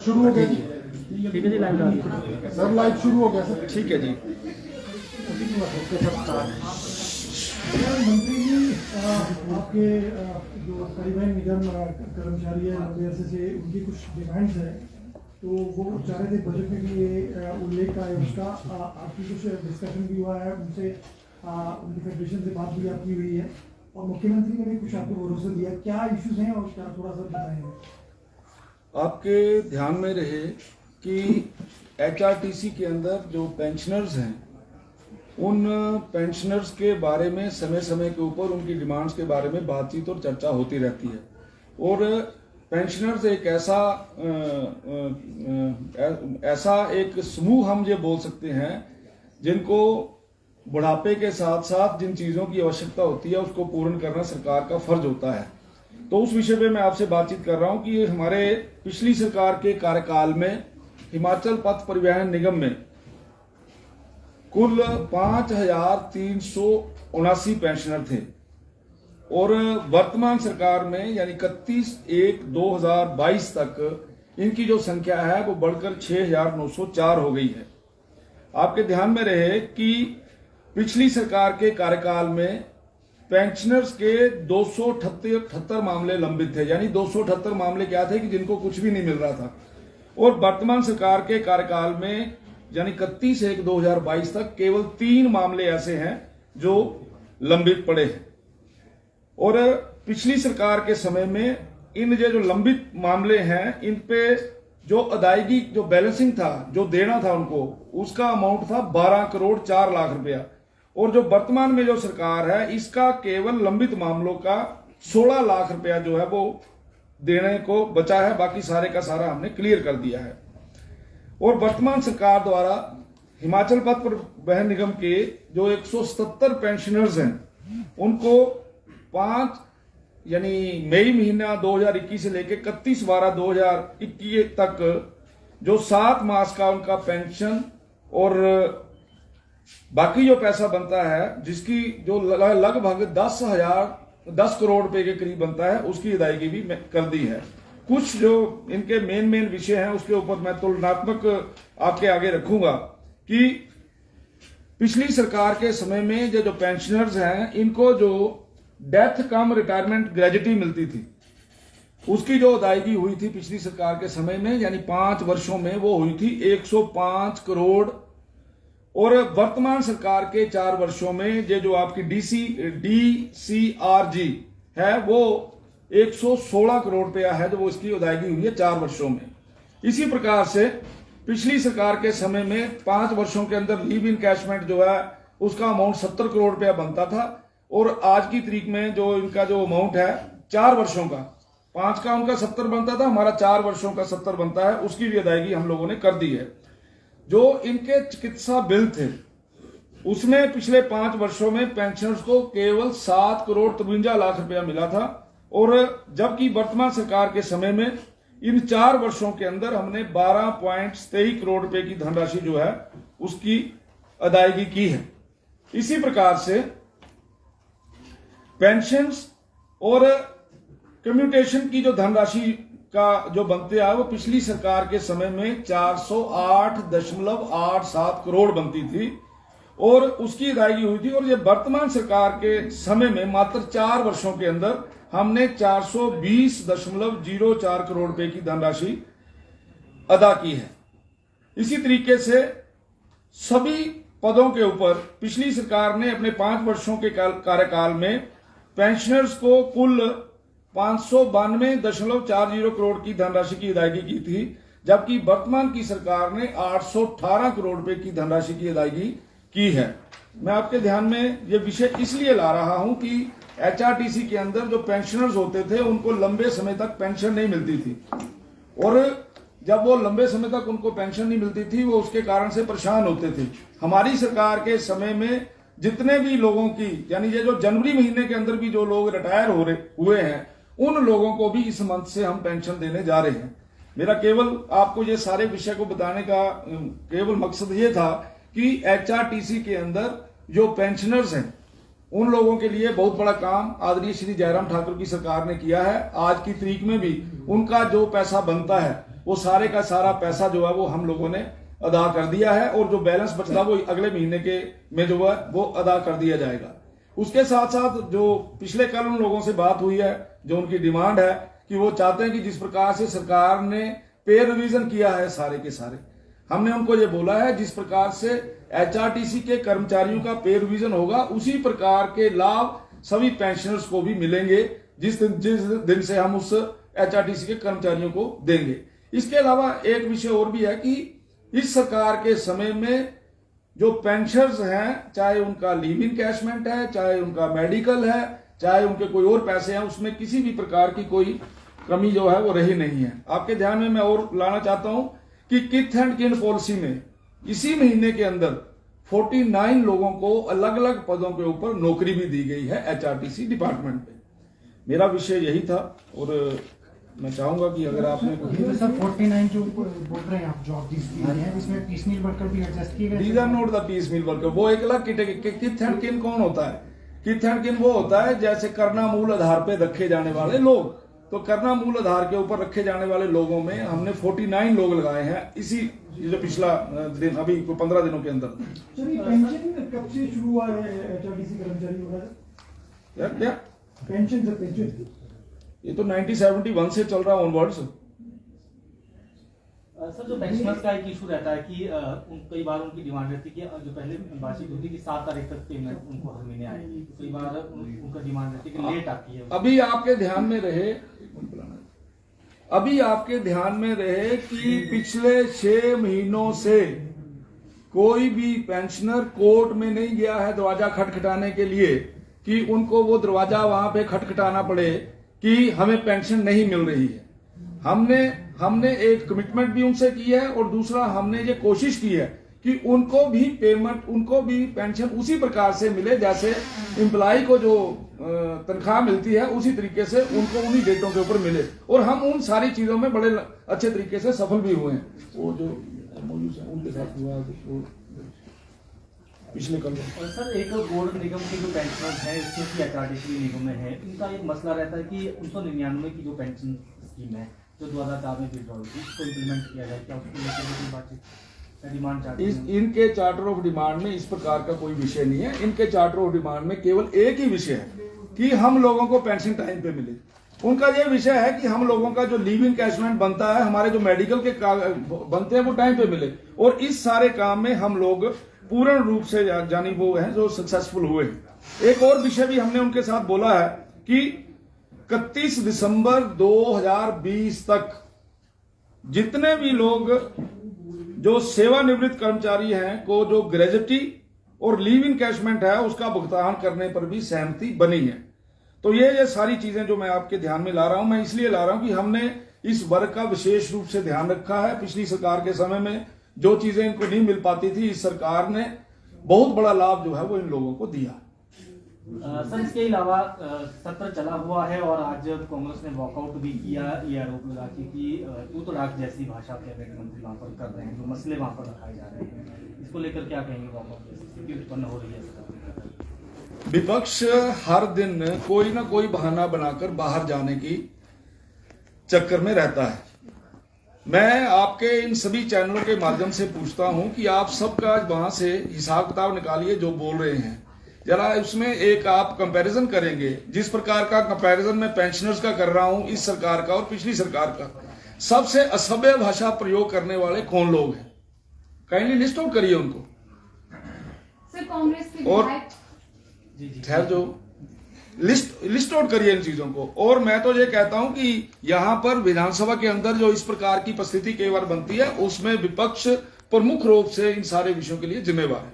शुरू हो गया जी। ठीक है जी, लाइव डाल दीजिए। सर लाइव शुरू हो गया सर। ठीक है जी। मंत्री जी, आपके जो परिवहन निगम कर्मचारी है लंबे अरसे से, उनकी कुछ डिमांड्स है, तो वो चाह रहे थे बजट में भी ये उल्लेख का है उसका। आपकी कुछ डिस्कशन भी हुआ है उनसे, उनकी फेडरेशन से बात भी आपकी हुई है और मुख्यमंत्री ने भी कुछ आपको भरोसा दिया। क्या इश्यूज हैं और क्या थोड़ा सा बताएंगे? आपके ध्यान में रहे कि एचआरटीसी के अंदर जो पेंशनर्स हैं, उन पेंशनर्स के बारे में समय समय के ऊपर उनकी डिमांड्स के बारे में बातचीत और चर्चा होती रहती है। और पेंशनर्स एक ऐसा एक समूह हम ये बोल सकते हैं जिनको बुढ़ापे के साथ साथ जिन चीज़ों की आवश्यकता होती है उसको पूर्ण करना सरकार का फर्ज होता है। तो उस विषय पे मैं आपसे बातचीत कर रहा हूं कि हमारे पिछली सरकार के कार्यकाल में हिमाचल पथ परिवहन निगम में कुल 5,379 पेंशनर थे और वर्तमान सरकार में यानी 31/1/2022 तक इनकी जो संख्या है वो बढ़कर 6,904 हो गई है। आपके ध्यान में रहे कि पिछली सरकार के कार्यकाल में पेंशनर्स के 278 मामले लंबित थे, यानी 278 मामले क्या थे कि जिनको कुछ भी नहीं मिल रहा था। और वर्तमान सरकार के कार्यकाल में यानी 31/1/2022 तक केवल 3 मामले ऐसे हैं जो लंबित पड़े हैं। और पिछली सरकार के समय में इन जो लंबित मामले हैं, इन पे जो अदायगी, जो बैलेंसिंग था, जो देना था उनको, उसका अमाउंट था 12,04,00,000 रुपया। और जो वर्तमान में जो सरकार है, इसका केवल लंबित मामलों का 16 लाख रुपया जो है वो देने को बचा है, बाकी सारे का सारा हमने क्लियर कर दिया है। और वर्तमान सरकार द्वारा हिमाचल पथ परिवहन निगम के जो 177 पेंशनर्स हैं, उनको 5 यानी मई महीना 2021 से लेकर 31/12/2021 तक जो 7 मास का उनका पेंशन और बाकी जो पैसा बनता है, जिसकी जो लगभग 10 करोड़ रुपए के करीब बनता है, उसकी अदायगी भी कर दी है। कुछ जो इनके मेन विषय हैं उसके ऊपर मैं तुलनात्मक आपके आगे रखूंगा कि पिछली सरकार के समय में जो पेंशनर्स हैं, इनको जो डेथ कम रिटायरमेंट ग्रेजुटी मिलती थी, उसकी जो अदायगी हुई थी पिछली सरकार के समय में, यानी 5 वर्षों में वो हुई थी 105 करोड़। और वर्तमान सरकार के 4 वर्षों में ये जो आपकी DCRG है वो 116 करोड़ रुपया है, जो वो इसकी अदायगी हुई है 4 वर्षों में। इसी प्रकार से पिछली सरकार के समय में 5 वर्षों के अंदर लीव इनकैशमेंट जो है उसका अमाउंट 70 करोड़ रुपया बनता था। और आज की तारीख में जो इनका जो अमाउंट है 4 वर्षों का, 5 का उनका 70 बनता था, हमारा 4 वर्षों का 70 बनता है, उसकी भी अदायगी हम लोगों ने कर दी है। जो इनके चिकित्सा बिल थे, उसमें पिछले 5 वर्षों में पेंशनर्स को केवल 7,53,00,000 रुपया मिला था। और जबकि वर्तमान सरकार के समय में इन 4 वर्षों के अंदर हमने 12.23 करोड़ रुपए की धनराशि जो है उसकी अदायगी की है। इसी प्रकार से पेंशन्स और कम्यूटेशन की जो धनराशि का जो बनते आए, वो पिछली सरकार के समय में 408.87 करोड़ बनती थी और उसकी अदायगी हुई थी। और ये वर्तमान सरकार के समय में मात्र 4 वर्षों के अंदर हमने 420.04 करोड़ रुपए की धनराशि अदा की है। इसी तरीके से सभी पदों के ऊपर पिछली सरकार ने अपने 5 वर्षों के कार्यकाल में पेंशनर्स को कुल 592.40 करोड़ की धनराशि की अदायगी की थी, जबकि वर्तमान की सरकार ने 818 करोड़ रुपए की धनराशि की अदायगी की है। मैं आपके ध्यान में ये विषय इसलिए ला रहा हूं कि एचआरटीसी के अंदर जो पेंशनर्स होते थे, उनको लंबे समय तक पेंशन नहीं मिलती थी। और जब वो लंबे समय तक उनको पेंशन नहीं मिलती थी, वो उसके कारण से परेशान होते थे। हमारी सरकार के समय में जितने भी लोगों की, यानी ये जो जनवरी महीने के अंदर भी जो लोग रिटायर हुए हैं, उन लोगों को भी इस मंथ से हम पेंशन देने जा रहे हैं। मेरा केवल आपको ये सारे विषय को बताने का केवल मकसद ये था कि एचआरटीसी के अंदर जो पेंशनर्स हैं, उन लोगों के लिए बहुत बड़ा काम आदरणीय श्री जयराम ठाकुर की सरकार ने किया है। आज की तारीख में भी उनका जो पैसा बनता है वो सारे का सारा पैसा जो है वो हम लोगों ने अदा कर दिया है, और जो बैलेंस बचता वो अगले महीने के में जो है वो अदा कर दिया जाएगा। उसके साथ साथ जो पिछले कल उन लोगों से बात हुई है, जो उनकी डिमांड है कि वो चाहते हैं कि जिस प्रकार से सरकार ने पे रिवीजन किया है सारे के सारे, हमने उनको ये बोला है जिस प्रकार से एचआरटीसी के कर्मचारियों का पे रिवीजन होगा उसी प्रकार के लाभ सभी पेंशनर्स को भी मिलेंगे जिस दिन से हम उस एचआरटीसी के कर्मचारियों को देंगे। इसके अलावा एक विषय और भी है कि इस सरकार के समय में जो पेंशनर्स हैं, चाहे उनका लीव इनकैशमेंट है, चाहे उनका मेडिकल है, चाहे उनके कोई और पैसे हैं, उसमें किसी भी प्रकार की कोई कमी जो है वो रही नहीं है। आपके ध्यान में मैं और लाना चाहता हूं कि किथ एंड किन पॉलिसी में इसी महीने के अंदर 49 लोगों को अलग अलग पदों के ऊपर नौकरी भी दी गई है एचआरटीसी डिपार्टमेंट में। मेरा विषय यही था, और मैं चाहूंगा कि अगर आपने तो सर 49 जो बोल रहे हैं आप जॉब दी है, इसमें पीसमील वर्कर भी एडजस्ट किए गए। These are not the piecemeal worker. वो एक अलग किथ एंड किन कौन होता है? किथ एंड किन वो होता है जैसे करना मूल आधार पे रखे जाने वाले लोग। तो करना मूल आधार के ऊपर रखे जाने वाले लोगों में हमने 49 लोग लगाए हैं इसी जो पिछला दिन अभी 15 दिनों के अंदर। पेंशन कब से शुरू हुआ है एचआरटीसी कर्मचारियों का? क्या पेंशन सर, पेंशन ये तो 1971 से चल रहा ऑनवर्ड्स। सर जो पेंशनर्स का एक इशू रहता है कि कई बार उनकी डिमांड रहती है कि जो पहले बातचीत होती है कि 7 तारीख तक पेमेंट उनको हर महीने आएगी, कई बार उनका डिमांड रहती है कि लेट आती है। अभी आपके ध्यान में रहे कि पिछले 6 महीनों से कोई भी पेंशनर कोर्ट में नहीं गया है दरवाजा खटखटाने के लिए कि उनको वो दरवाजा वहां पे खटखटाना पड़े कि हमें पेंशन नहीं मिल रही है। हमने एक कमिटमेंट भी उनसे की है, और दूसरा हमने ये कोशिश की है कि उनको भी पेमेंट, उनको भी पेंशन उसी प्रकार से मिले जैसे एम्प्लॉय को जो तनख्वाह मिलती है उसी तरीके से उनको उन्हीं डेटों के ऊपर मिले, और हम उन सारी चीजों में बड़े अच्छे तरीके से सफल भी हुए हैं। वो जो उनके साथ हुआ वो पिछले कल। और सर एक बोर्ड निगम के जो पेंशनर्स हैं इसमें की एचआरटीसी निगम में है, इनका एक मसला रहता है कि 1999 की जो पेंशन स्कीम है जो 2004 में विड्रॉल हुई उसको इम्प्लीमेंट किया जाए, क्या उसको लेकर कोई बातचीत डिमांड चार्टर? इनके चार्टर ऑफ डिमांड में इस प्रकार का कोई विषय नहीं है। इनके चार्टर ऑफ डिमांड में केवल एक ही विषय है कि हम लोगों को पेंशन टाइम पे मिले। उनका यह विषय है कि हम लोगों का जो लीव इनकैशमेंट बनता है, हमारे जो मेडिकल के बनते हैं वो टाइम पे मिले, और इस सारे काम में हम लोग पूर्ण रूप से जानी वो है जो सक्सेसफुल हुए। एक और विषय भी हमने उनके साथ बोला है कि 31 दिसंबर 2020 तक जितने भी लोग जो सेवानिवृत्त कर्मचारी हैं को जो ग्रेजुटी और लीव इनकैशमेंट है उसका भुगतान करने पर भी सहमति बनी है। तो ये सारी चीजें जो मैं आपके ध्यान में ला रहा हूं, मैं इसलिए ला रहा हूं कि हमने इस वर्ग का विशेष रूप से ध्यान रखा है। पिछली सरकार के समय में जो चीजें इनको नहीं मिल पाती थी, इस सरकार ने बहुत बड़ा लाभ जो है वो इन लोगों को दिया। सर इसके अलावा सत्र चला हुआ है और आज कांग्रेस ने वॉकआउट भी किया, ये आरोप लगा कि तू राग जैसी भाषा कैबिनेट मंत्री वहां पर कर रहे हैं, जो मसले वहां पर रखाए जा रहे हैं, इसको लेकर क्या कहेंगे? वॉकआउट जैसी स्थिति उत्पन्न हो रही है। विपक्ष हर दिन कोई ना कोई बहाना बनाकर बाहर जाने की चक्कर में रहता है। मैं आपके इन सभी चैनलों के माध्यम से पूछता हूं कि आप सबका वहां से हिसाब किताब निकालिए जो बोल रहे हैं, जरा उसमें एक आप कंपैरिजन करेंगे। जिस प्रकार का कंपैरिजन मैं पेंशनर्स का कर रहा हूं इस सरकार का और पिछली सरकार का, सबसे असभ्य भाषा प्रयोग करने वाले कौन लोग हैं? काइंडली लिस्ट आउट करिए उनको। सर कांग्रेस के और विधायक खैर जो लिस्ट आउट करिए इन चीजों को। और मैं तो ये कहता हूं कि यहां पर विधानसभा के अंदर जो इस प्रकार की परिस्थिति कई बार बनती है उसमें विपक्ष प्रमुख रूप से इन सारे विषयों के लिए जिम्मेवार है।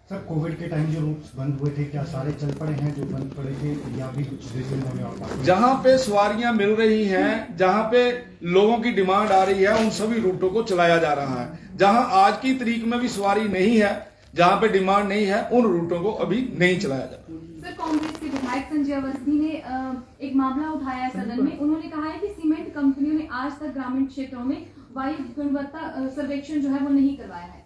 सर कोविड के टाइम जो रूट्स बंद हुए थे क्या सारे चल पड़े हैं जो बंद पड़े थे, या भी कुछ रिज्यूम होने और जहां पे सवारियां मिल रही हैं, जहां पे लोगों की डिमांड आ रही है, उन सभी रूटों को चलाया जा रहा है। जहां आज की तारीख में भी सवारी नहीं है, जहां पे डिमांड नहीं है, उन रूटों को अभी नहीं चलाया जा रहा। सर कांग्रेस के विधायक संजय अवस्थी ने एक मामला उठाया है सदन में। उन्होंने कहा है कि सीमेंट कंपनियों ने आज तक ग्रामीण क्षेत्रों में वायु गुणवत्ता सर्वेक्षण जो है वो नहीं करवाया है।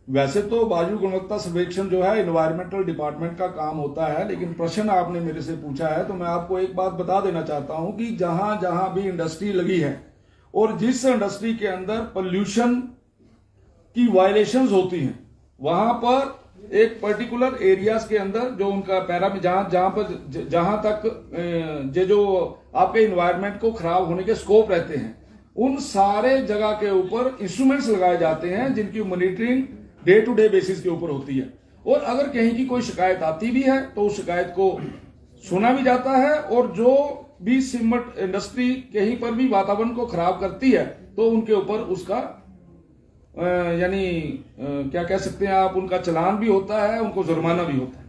वैसे तो वायु गुणवत्ता सर्वेक्षण जो है एनवायरमेंटल डिपार्टमेंट का काम होता है, लेकिन प्रश्न आपने मेरे से पूछा है तो मैं आपको एक बात बता देना चाहता हूं कि जहां जहां भी इंडस्ट्री लगी है और जिस इंडस्ट्री के अंदर पोल्यूशन की वायलेशंस होती हैं वहां पर एक पर्टिकुलर एरियाज के अंदर जो उनका जहां तक जो आपके इन्वायरमेंट को खराब होने के स्कोप रहते हैं उन सारे जगह के ऊपर इंस्ट्रूमेंट्स लगाए जाते हैं जिनकी monitoring day to day basis के ऊपर होती है। और अगर कहीं की कोई शिकायत आती भी है तो उस शिकायत को सुना भी जाता है और जो भी सीमेंट इंडस्ट्री कहीं पर भी वातावरण को खराब करती है तो उनके ऊपर उसका यानी क्या कह सकते हैं आप, उनका चालान भी होता है, उनको जुर्माना भी होता है।